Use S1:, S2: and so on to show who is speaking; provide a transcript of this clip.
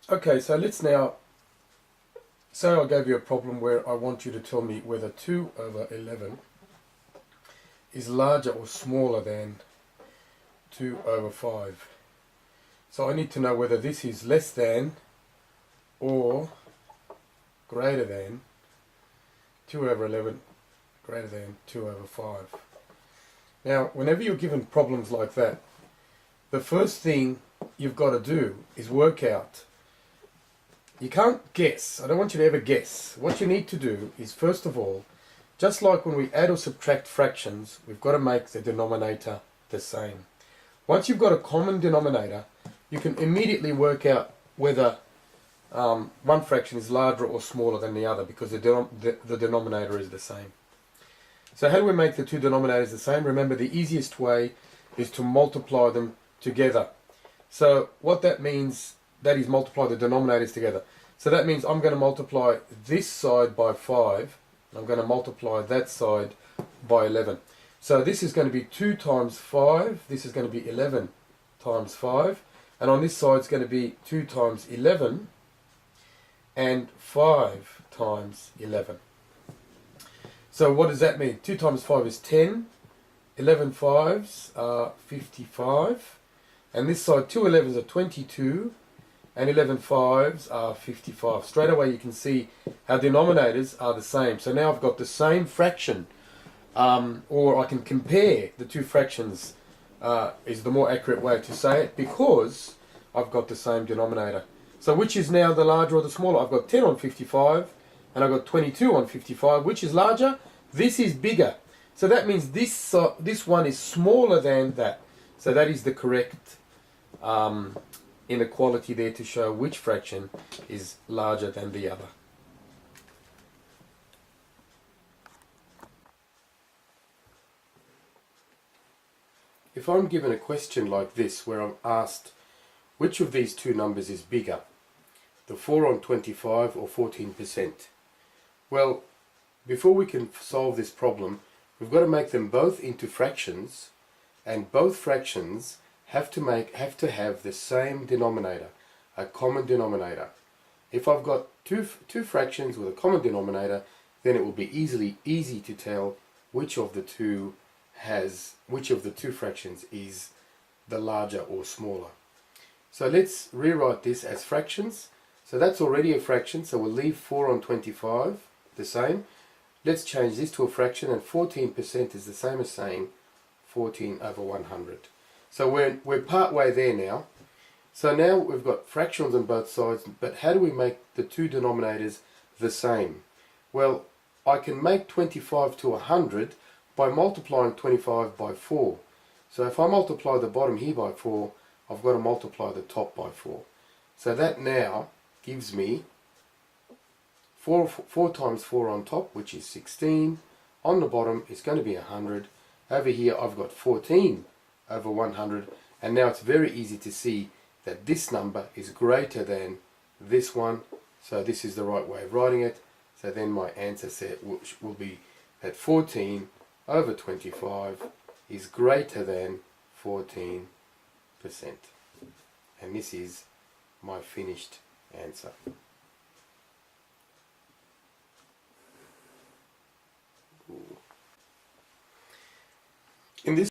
S1: Okay, so let's now say I gave you a problem where I want you to tell me whether 2 over 11 is larger or smaller than 2 over 5. So I need to know whether this is less than or greater than 2 over 11 greater than 2 over 5. Now, whenever you're given problems like that, the first thing you've got to do is work out. You can't guess. I don't want you to ever guess. What you need to do is, first of all, just like when we add or subtract fractions, we've got to make the denominator the same. Once you've got a common denominator, you can immediately work out whether one fraction is larger or smaller than the other, because the denominator is the same. So how do we make the two denominators the same? Remember, the easiest way is to multiply them together. So what that means, that is multiply the denominators together. So that means I'm going to multiply this side by 5. I'm going to multiply that side by 11. So this is going to be 2 times 5. This is going to be 11 times 5. And on this side it's going to be 2 times 11 and 5 times 11. So what does that mean? 2 times 5 is 10. 11 5s are 55. And this side, 2 11s are 22. And 11 5s are 55. Straight away you can see our denominators are the same. So now I've got the same fraction, or I can compare the two fractions, is the more accurate way to say it, because I've got the same denominator. So which is now the larger or the smaller? I've got 10 on 55 and I've got 22 on 55. Which is larger? This is bigger. So that means this one is smaller than that. So that is the correct inequality there to show which fraction is larger than the other. If I'm given a question like this, where I'm asked which of these two numbers is bigger, the 4 on 25 or 14%? Well, before we can solve this problem, we've got to make them both into fractions, and both fractions have to have the same denominator, a common denominator. If I've got two fractions with a common denominator, then it will be easy to tell which of the two fractions is the larger or smaller. So let's rewrite this as fractions. So that's already a fraction, so we'll leave 4 on 25 the same. Let's change this to a fraction, and 14% is the same as saying 14 over 100. So we're part way there now. So now we've got fractions on both sides, but how do we make the two denominators the same? Well, I can make 25 to 100 by multiplying 25 by 4. So if I multiply the bottom here by 4, I've got to multiply the top by 4. So that now gives me 4 times 4 on top, which is 16. On the bottom is going to be 100. Over here I've got 14 over 100, and now it's very easy to see that this number is greater than this one. So this is the right way of writing it. So then my answer set will be that 14 over 25 is greater than 14%. And this is my finished answer. In this